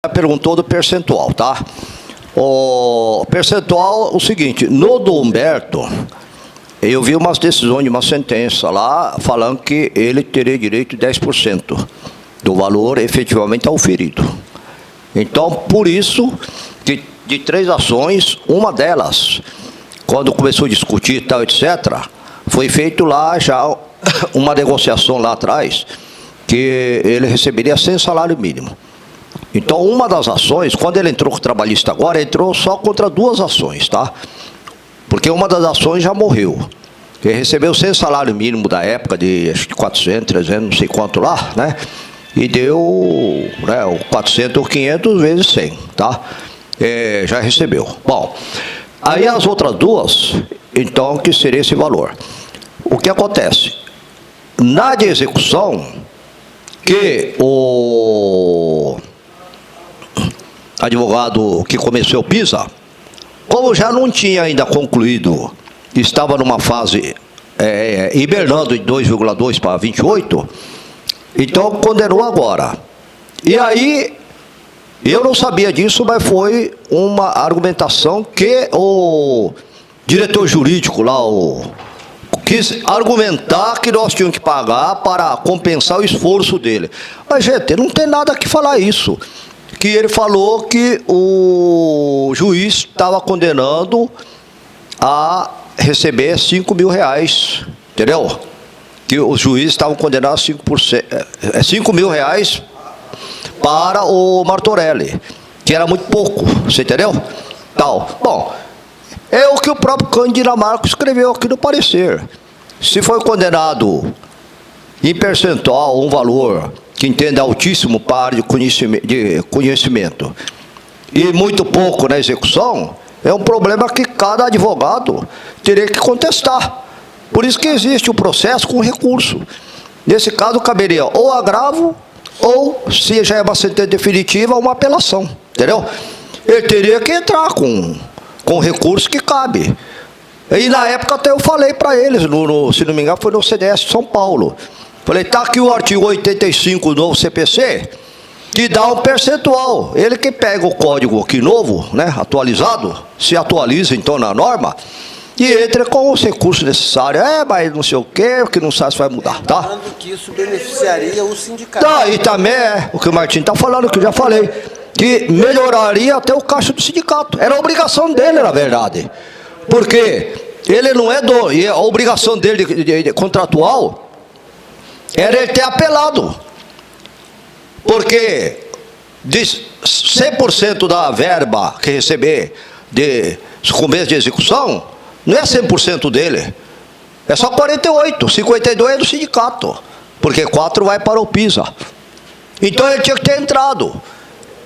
Perguntou do percentual, tá? O percentual, o seguinte, no do Humberto, eu vi umas decisões de uma sentença lá, falando que ele teria direito de 10% do valor efetivamente auferido. Então, por isso, de 3 ações, uma delas, quando começou a discutir tal, etc., foi feito lá já uma negociação lá atrás, que ele receberia sem salário mínimo. Então, uma das ações, quando ele entrou com o trabalhista agora, entrou só contra 2 ações, tá? Porque uma das ações já morreu. Ele recebeu sem salário mínimo da época de, acho que 400, 300, não sei quanto lá, né? E deu, né, 400 ou 500 vezes 100, tá? Já recebeu. Bom, aí as outras 2, então, que seria esse valor. O que acontece? Na de execução, que o advogado que começou o PISA, como já não tinha ainda concluído, estava numa fase hibernando de 2,2 para 28, então condenou agora. E aí, eu não sabia disso, mas foi uma argumentação que o diretor jurídico lá, quis argumentar que nós tínhamos que pagar para compensar o esforço dele. Mas, gente, não tem nada que falar isso. Que ele falou que o juiz estava condenando a receber 5 mil reais, entendeu? Que os juízes estavam condenando a 5 mil reais para o Martorelli, que era muito pouco, você entendeu? Tal. Bom, é o que o próprio Cândido Dinamarca escreveu aqui no parecer. Se foi condenado em percentual um valor que entende altíssimo para de conhecimento e muito pouco na execução, é um problema que cada advogado teria que contestar. Por isso que existe o processo com recurso. Nesse caso, caberia ou agravo, ou, se já é uma sentença definitiva, uma apelação, entendeu? Ele teria que entrar com recurso que cabe. E na época até eu falei para eles, se não me engano foi no CDS de São Paulo, falei, está aqui o artigo 85 do novo CPC, que dá um percentual. Ele que pega o código aqui novo, né, atualizado, se atualiza então na norma, e entra com os recursos necessários. Mas não sei o que não sabe se vai mudar, tá? Falando que isso beneficiaria o sindicato. Tá, e também o que o Martim está falando, que eu já falei, que melhoraria até o caixa do sindicato. Era a obrigação dele, na verdade. Porque ele não é e a obrigação dele de contratual era ele ter apelado. Porque de 100% da verba que receber de começo de execução, não é 100% dele. É só 48, 52 é do sindicato. Porque 4 vai para o PISA. Então ele tinha que ter entrado.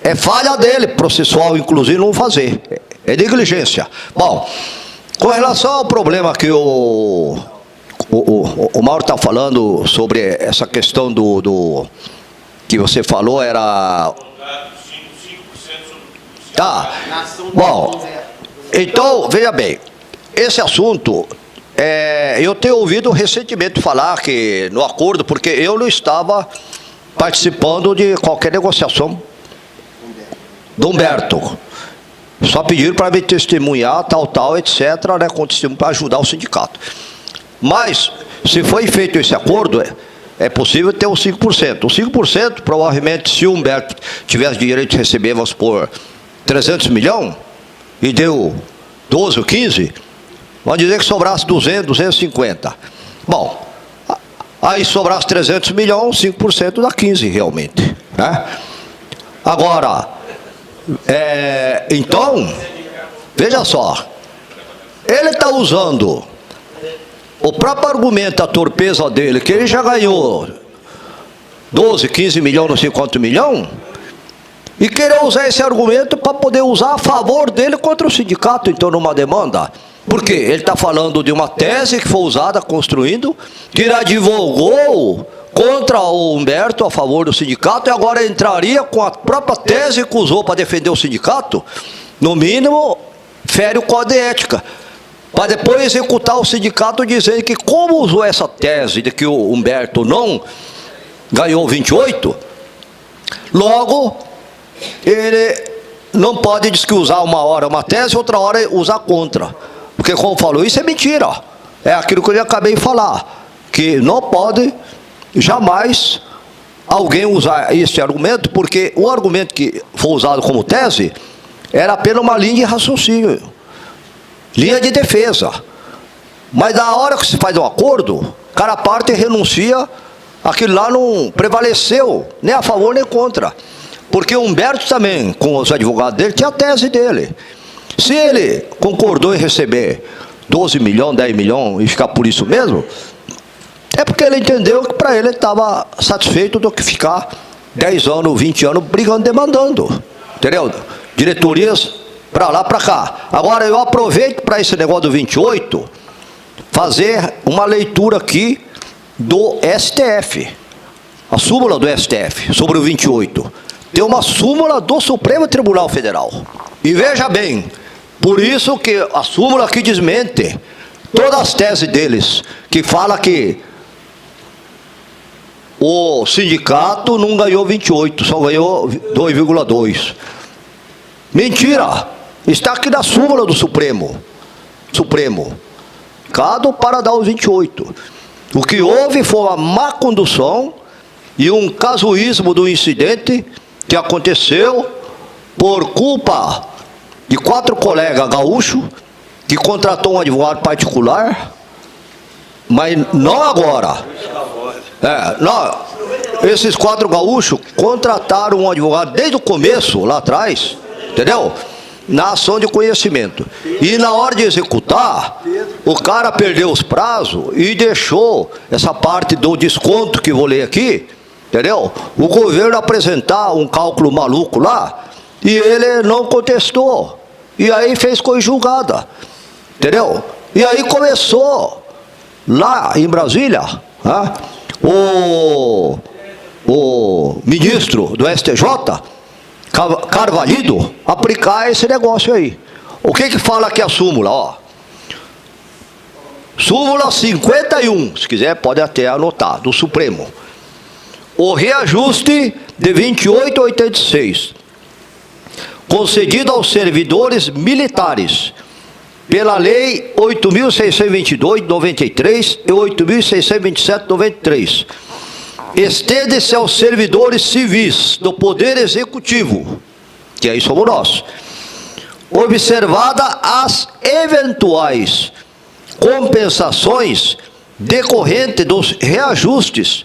É falha dele, processual, inclusive, não fazer. É negligência. Bom, com relação ao problema que o Mauro está falando sobre essa questão do que você falou, era... Tá. Bom, então, veja bem, esse assunto, eu tenho ouvido recentemente falar que no acordo, porque eu não estava participando de qualquer negociação do Humberto. Só pediram para me testemunhar, tal, etc., né, com testemunho para ajudar o sindicato. Mas, se foi feito esse acordo, é possível ter os 5%. Os 5%, provavelmente, se o Humberto tivesse direito de receber, vamos supor, 300 milhões, e deu 12 ou 15, vamos dizer que sobrasse 200, 250. Bom, aí sobrasse 300 milhões, 5% dá 15, realmente. Né? Agora, então, veja só, ele está usando o próprio argumento, a torpeza dele, que ele já ganhou 12, 15 milhões, não sei quantos milhões, e querer usar esse argumento para poder usar a favor dele contra o sindicato, então, numa demanda. Por quê? Ele está falando de uma tese que foi usada, construindo, que ele advogou contra o Humberto a favor do sindicato, e agora entraria com a própria tese que usou para defender o sindicato, no mínimo, fere o código de ética, para depois executar o sindicato dizendo que, como usou essa tese de que o Humberto não ganhou 28, logo ele não pode, diz que usar uma hora uma tese, outra hora usar contra. Porque, como falou, isso é mentira. É aquilo que eu acabei de falar, que não pode jamais alguém usar esse argumento, porque o argumento que foi usado como tese era apenas uma linha de raciocínio, linha de defesa. Mas na hora que se faz um acordo, cada parte renuncia, aquilo lá não prevaleceu, nem a favor nem contra. Porque o Humberto também, com os advogados dele, tinha a tese dele. Se ele concordou em receber 12 milhões, 10 milhões e ficar por isso mesmo, é porque ele entendeu que para ele estava satisfeito do que ficar 10 anos, 20 anos brigando, demandando. Entendeu? Diretorias para lá, para cá. Agora eu aproveito para esse negócio do 28, fazer uma leitura aqui do STF. A súmula do STF sobre o 28. Tem uma súmula do Supremo Tribunal Federal. E veja bem, por isso que a súmula aqui desmente todas as teses deles, que fala que o sindicato não ganhou 28, só ganhou 2,2. Mentira! Está aqui na súmula do Supremo. Cado para dar os 28. O que houve foi uma má condução e um casuísmo do incidente que aconteceu por culpa de 4 colegas gaúchos que contratou um advogado particular, mas não agora. Não, esses 4 gaúchos contrataram um advogado desde o começo, lá atrás, entendeu? Na ação de conhecimento. E na hora de executar, o cara perdeu os prazos e deixou essa parte do desconto que vou ler aqui, entendeu? O governo apresentar um cálculo maluco lá e ele não contestou. E aí fez conjugada, entendeu? E aí começou lá em Brasília, né, o ministro do STJ, Carvalho, aplicar esse negócio aí. O que fala aqui a súmula? Ó. Súmula 51, se quiser pode até anotar, do Supremo. O reajuste de 28,86, concedido aos servidores militares pela Lei 8.622 de 93 e 8.627 de 93, estende-se aos servidores civis do Poder Executivo, que aí somos nós, observada as eventuais compensações decorrentes dos reajustes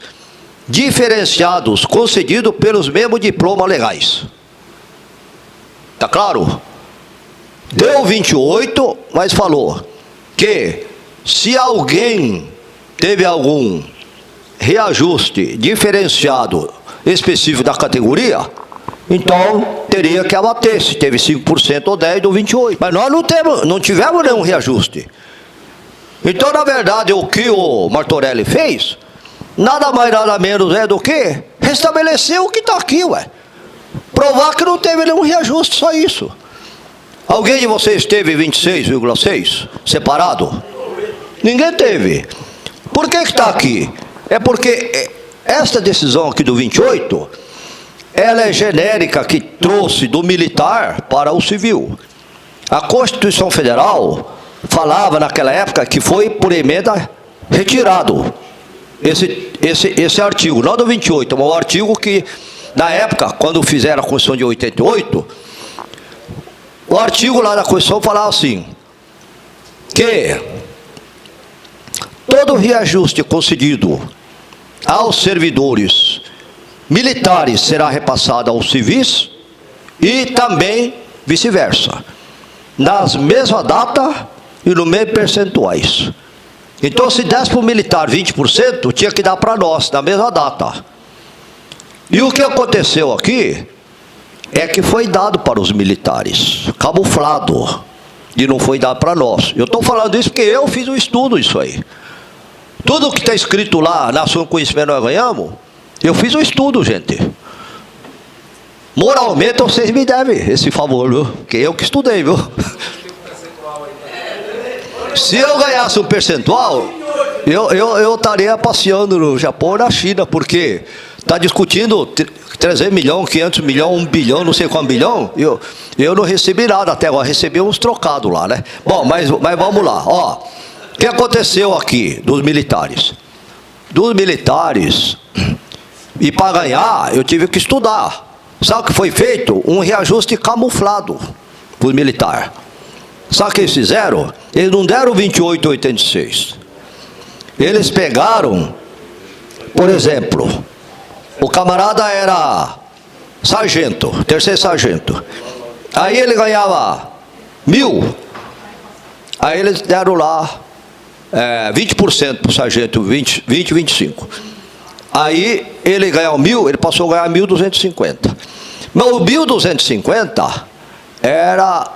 diferenciados concedidos pelos mesmos diplomas legais. Tá claro? Deu 28, mas falou que se alguém teve algum reajuste diferenciado específico da categoria, então teria que abater, se teve 5% ou 10% do 28%. Mas nós não tivemos nenhum reajuste. Então, na verdade, o que o Martorelli fez, nada mais nada menos é do que restabelecer o que está aqui, ué. Provar que não teve nenhum reajuste, só isso. Alguém de vocês teve 26,6 separado? Ninguém teve. Por que está aqui? É porque esta decisão aqui do 28, ela é genérica, que trouxe do militar para o civil. A Constituição Federal falava naquela época que foi por emenda retirado esse artigo, não do 28, mas o artigo que, na época, quando fizeram a Constituição de 88, o artigo lá da Constituição falava assim, que todo reajuste concedido aos servidores militares será repassado aos civis e também vice-versa, nas mesmas datas e no mesmo percentuais. Então, se desse para o militar 20%, tinha que dar para nós, na mesma data. E o que aconteceu aqui é que foi dado para os militares, camuflado, e não foi dado para nós. Eu estou falando isso porque eu fiz um estudo disso aí. Tudo que está escrito lá, na sua conhecimento nós ganhamos, eu fiz um estudo, gente. Moralmente, vocês me devem esse favor, viu? Porque eu que estudei, viu? Se eu ganhasse um percentual, eu estaria passeando no Japão ou na China, porque está discutindo 300 milhões, 500 milhões, 1 bilhão, não sei quanto bilhão. Eu não recebi nada até agora, recebi uns trocados lá, né? Bom, mas vamos lá. Ó, o que aconteceu aqui dos militares? Dos militares, e para ganhar, eu tive que estudar. Sabe o que foi feito? Um reajuste camuflado para os militares. Sabe o que eles fizeram? Eles não deram 28,86. Eles pegaram, por exemplo, o camarada era sargento, terceiro sargento. Aí ele ganhava 1.000. Aí eles deram lá 20% para o sargento, 20, 25. Aí ele ganhava 1.000, ele passou a ganhar 1.250. Mas o 1.250 era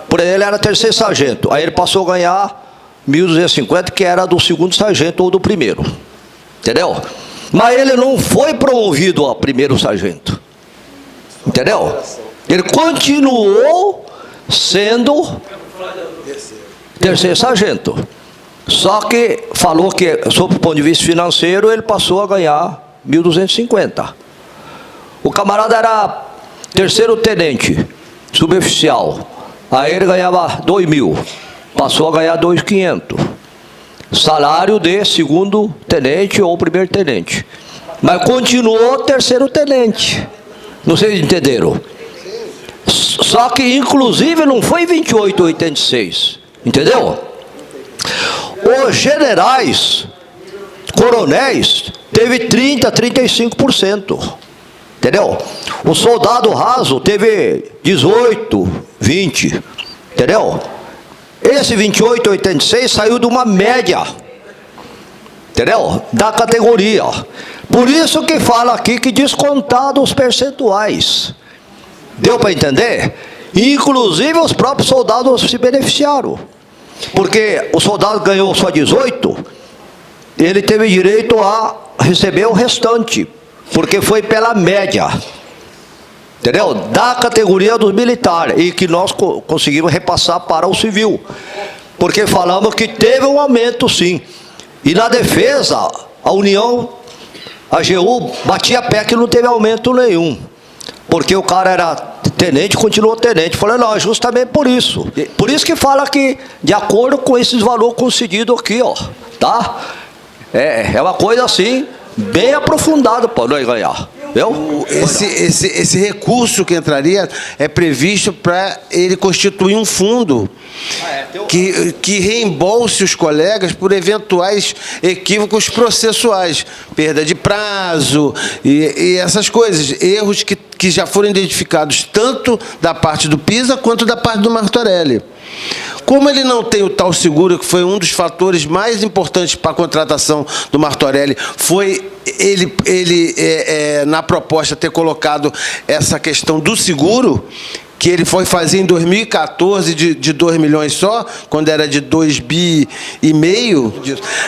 por ele era terceiro sargento. Aí ele passou a ganhar 1.250, que era do segundo sargento ou do primeiro. Entendeu? Mas ele não foi promovido a primeiro sargento. Entendeu? Ele continuou sendo terceiro sargento. Só que falou que, sob o ponto de vista financeiro, ele passou a ganhar 1.250. O camarada era terceiro tenente, suboficial. Aí ele ganhava 2.000, passou a ganhar 2.500. Salário de segundo tenente ou primeiro tenente. Mas continuou terceiro tenente. Não sei se entenderam. Só que, inclusive, não foi 28,86. Entendeu? Os generais, coronéis, teve 30%, 35%. Entendeu? O soldado raso teve 18%, 20%. Entendeu? Esse 28,86 saiu de uma média. Entendeu? Da categoria. Por isso que fala aqui que descontado os percentuais. Deu para entender? Inclusive os próprios soldados se beneficiaram. Porque o soldado ganhou só 18, ele teve direito a receber o restante, porque foi pela média, entendeu? Da categoria dos militares, e que nós conseguimos repassar para o civil, porque falamos que teve um aumento sim. E na defesa, a União, a AGU, batia pé que não teve aumento nenhum, porque o cara era tenente, continuou tenente. Falei, não, é justamente por isso. Por isso que fala que, de acordo com esses valores concedidos aqui, ó, tá? É uma coisa assim, bem aprofundada para nós ganhar. Esse recurso que entraria é previsto para ele constituir um fundo que reembolse os colegas por eventuais equívocos processuais, perda de prazo e essas coisas, erros que já foram identificados tanto da parte do PISA quanto da parte do Martorelli. Como ele não tem o tal seguro, que foi um dos fatores mais importantes para a contratação do Martorelli, foi ele na proposta ter colocado essa questão do seguro, que ele foi fazer em 2014 de 2 milhões só, quando era de 2,5 bi.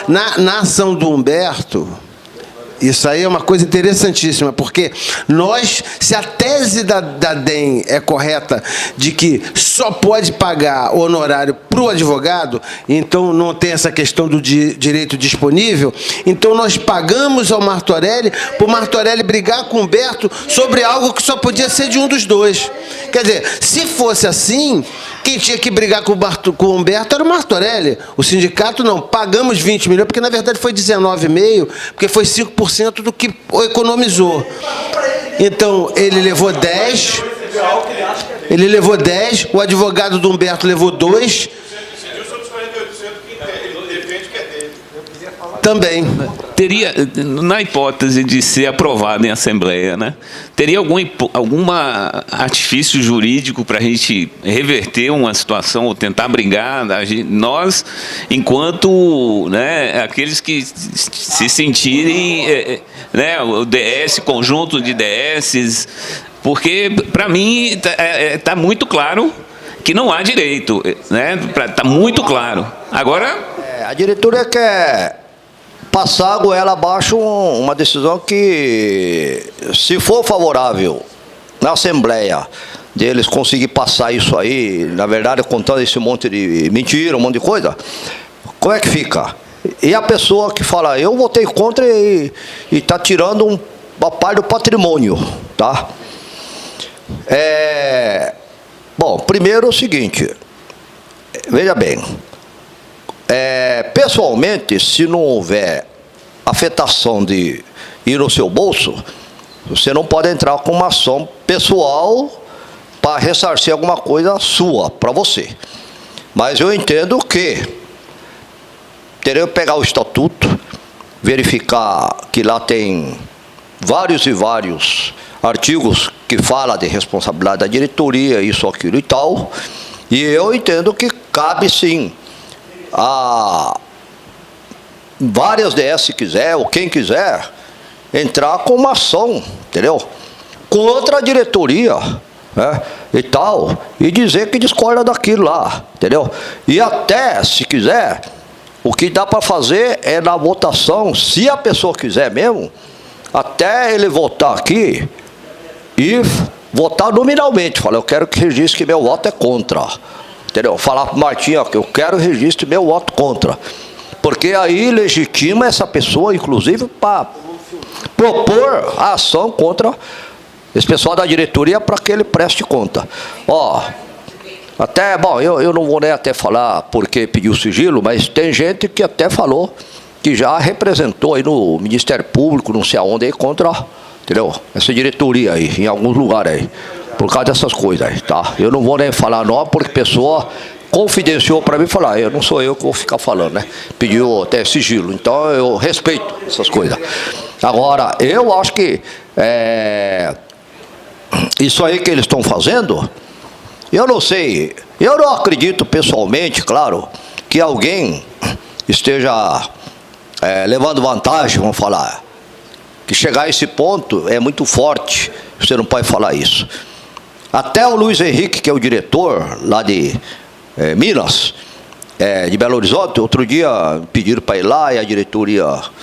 Na ação do Humberto, isso aí é uma coisa interessantíssima, porque nós, se a tese da DEM é correta, de que só pode pagar honorário para o advogado, então não tem essa questão do direito disponível, então nós pagamos ao Martorelli, para o Martorelli brigar com o Humberto sobre algo que só podia ser de um dos dois. Quer dizer, se fosse assim, quem tinha que brigar com o Humberto era o Martorelli. O sindicato não, pagamos 20 milhões, porque na verdade foi 19,5, porque foi 5% do que economizou. Então, ele levou 10, o advogado do Humberto levou 2. Também. Teria, na hipótese de ser aprovado em Assembleia, né, teria algum artifício jurídico para a gente reverter uma situação ou tentar brigar? Nós, enquanto, né, aqueles que se sentirem, né, o DS, conjunto de DSs, porque, para mim, está muito claro que não há direito. Está muito claro. Agora... a diretoria quer passar a goela abaixo uma decisão que, se for favorável na Assembleia, deles conseguir passar isso aí, na verdade, contando esse monte de mentira, um monte de coisa, como é que fica? E a pessoa que fala, eu votei contra e está tirando a parte do patrimônio, tá? Bom, primeiro é o seguinte, veja bem, pessoalmente, se não houver afetação de ir no seu bolso, você não pode entrar com uma ação pessoal para ressarcir alguma coisa sua, para você. Mas eu entendo que teria que pegar o estatuto, verificar que lá tem vários e vários artigos que falam de responsabilidade da diretoria, isso, aquilo e tal, e eu entendo que cabe sim a várias DS, se quiser, ou quem quiser, entrar com uma ação, entendeu? Contra a diretoria, né, e tal, e dizer que discorda daquilo lá, entendeu? E até, se quiser, o que dá para fazer é na votação, se a pessoa quiser mesmo, até ele votar aqui e votar nominalmente. Falar, eu quero que registre que meu voto é contra. Entendeu? Falar para o Martinho, que eu quero registre meu voto contra. Porque aí legitima essa pessoa, inclusive, para propor a ação contra esse pessoal da diretoria para que ele preste conta. Ó, até, bom, eu não vou nem até falar porque pediu sigilo, mas tem gente que até falou que já representou aí no Ministério Público, não sei aonde, aí, contra, entendeu? Essa diretoria aí, em alguns lugares aí, por causa dessas coisas aí, tá? Eu não vou nem falar não, porque a pessoa confidenciou para mim e falou, não sou eu que vou ficar falando, né? Pediu até sigilo, então eu respeito essas coisas. Agora, eu acho que isso aí que eles estão fazendo, eu não sei, eu não acredito pessoalmente, claro, que alguém esteja levando vantagem, vamos falar, que chegar a esse ponto é muito forte, você não pode falar isso. Até o Luiz Henrique, que é o diretor lá de Minas, de Belo Horizonte, outro dia pediram para ir lá e a diretoria